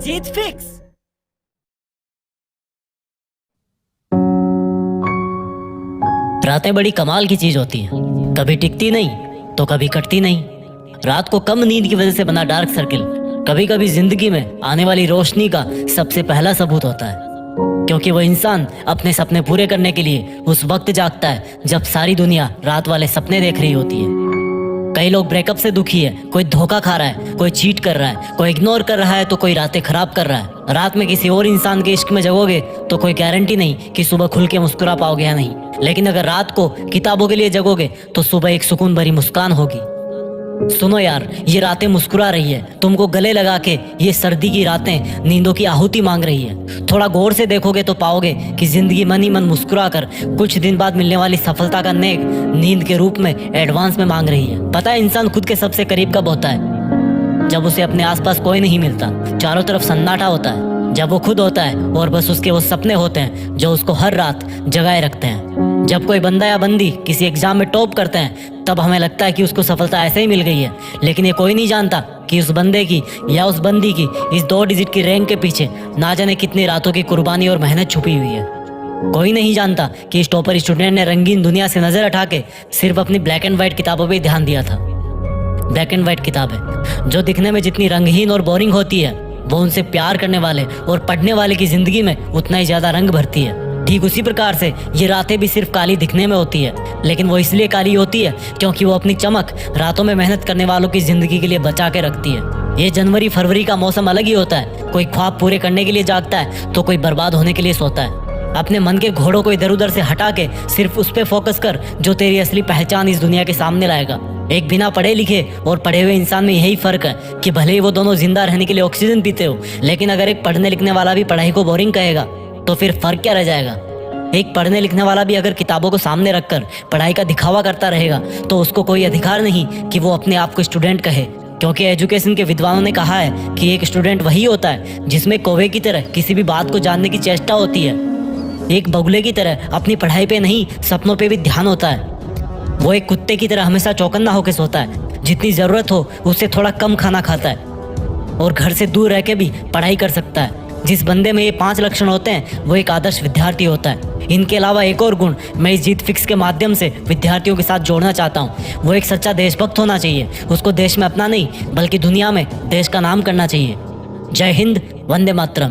जीत fix. रातें बड़ी कमाल की चीज होती हैं, कभी टिकती नहीं तो कभी कटती नहीं। रात को कम नींद की वजह से बना डार्क सर्किल कभी कभी जिंदगी में आने वाली रोशनी का सबसे पहला सबूत होता है, क्योंकि वो इंसान अपने सपने पूरे करने के लिए उस वक्त जागता है जब सारी दुनिया रात वाले सपने देख रही होती है। कई लोग ब्रेकअप से दुखी है, कोई धोखा खा रहा है, कोई चीट कर रहा है, कोई इग्नोर कर रहा है तो कोई रातें खराब कर रहा है। रात में किसी और इंसान के इश्क में जगोगे तो कोई गारंटी नहीं कि सुबह खुल के मुस्कुरा पाओगे या नहीं, लेकिन अगर रात को किताबों के लिए जगोगे तो सुबह एक सुकून भरी मुस्कान होगी। सुनो यार, ये रातें मुस्कुरा रही है, तुमको गले लगा के ये सर्दी की रातें नींदों की आहुति मांग रही है। थोड़ा गौर से देखोगे तो पाओगे कि जिंदगी मन ही मन मुस्कुरा कर कुछ दिन बाद मिलने वाली सफलता का नेक नींद के रूप में एडवांस में मांग रही है। पता है इंसान खुद के सबसे करीब कब होता है? जब उसे अपने आसपास कोई नहीं मिलता, चारों तरफ सन्नाटा होता है, जब वो खुद होता है और बस उसके वो सपने होते हैं जो उसको हर रात जगाए रखते हैं। जब कोई बंदा या बंदी किसी एग्जाम में टॉप करते हैं तब हमें लगता है कि उसको सफलता ऐसे ही मिल गई है, लेकिन ये कोई नहीं जानता कि उस बंदे की या उस बंदी की इस 2 डिजिट की रैंक के पीछे ना जाने कितनी रातों की कुर्बानी और मेहनत छुपी हुई है। कोई नहीं जानता कि इस टॉपर स्टूडेंट ने रंगीन दुनिया से नजर हटा के सिर्फ अपनी ब्लैक एंड व्हाइट किताबों पर ध्यान दिया था। ब्लैक एंड व्हाइट किताबें जो दिखने में जितनी रंगहीन और बोरिंग होती है, वो उनसे प्यार करने वाले और पढ़ने वाले की जिंदगी में उतना ही ज्यादा रंग भरती है। ठीक उसी प्रकार से ये रातें भी सिर्फ काली दिखने में होती है, लेकिन वो इसलिए काली होती है क्योंकि वो अपनी चमक रातों में मेहनत करने वालों की जिंदगी के लिए बचा के रखती है। ये जनवरी फरवरी का मौसम अलग ही होता है, कोई ख्वाब पूरे करने के लिए जागता है तो कोई बर्बाद होने के लिए सोता है। अपने मन के घोड़ों को इधर उधर से हटा के सिर्फ उस पे फोकस कर जो तेरी असली पहचान इस दुनिया के सामने लाएगा। एक बिना पढ़े लिखे और पढ़े हुए इंसान में यही फर्क है कि भले ही वो दोनों जिंदा रहने के लिए ऑक्सीजन पीते हो, लेकिन अगर एक पढ़ने लिखने वाला भी पढ़ाई को बोरिंग कहेगा तो फिर फर्क क्या रह जाएगा? एक पढ़ने लिखने वाला भी अगर किताबों को सामने रखकर पढ़ाई का दिखावा करता रहेगा तो उसको कोई अधिकार नहीं कि वो अपने आप को स्टूडेंट कहे, क्योंकि एजुकेशन के विद्वानों ने कहा है कि एक स्टूडेंट वही होता है जिसमें कौवे की तरह किसी भी बात को जानने की चेष्टा होती है, एक बगुले की तरह अपनी पढ़ाई पे नहीं सपनों पे भी ध्यान होता है। वो एक कुत्ते की तरह हमेशा चौकन्ना होकर सोता है, जितनी जरूरत हो उससे थोड़ा कम खाना खाता है और घर से दूर रह के भी पढ़ाई कर सकता है। जिस बंदे में ये 5 लक्षण होते हैं वो एक आदर्श विद्यार्थी होता है। इनके अलावा एक और गुण मैं इस जीत फिक्स के माध्यम से विद्यार्थियों के साथ जोड़ना चाहता हूँ, वो एक सच्चा देशभक्त होना चाहिए। उसको देश में अपना नहीं बल्कि दुनिया में देश का नाम करना चाहिए। जय हिंद, वंदे मातरम।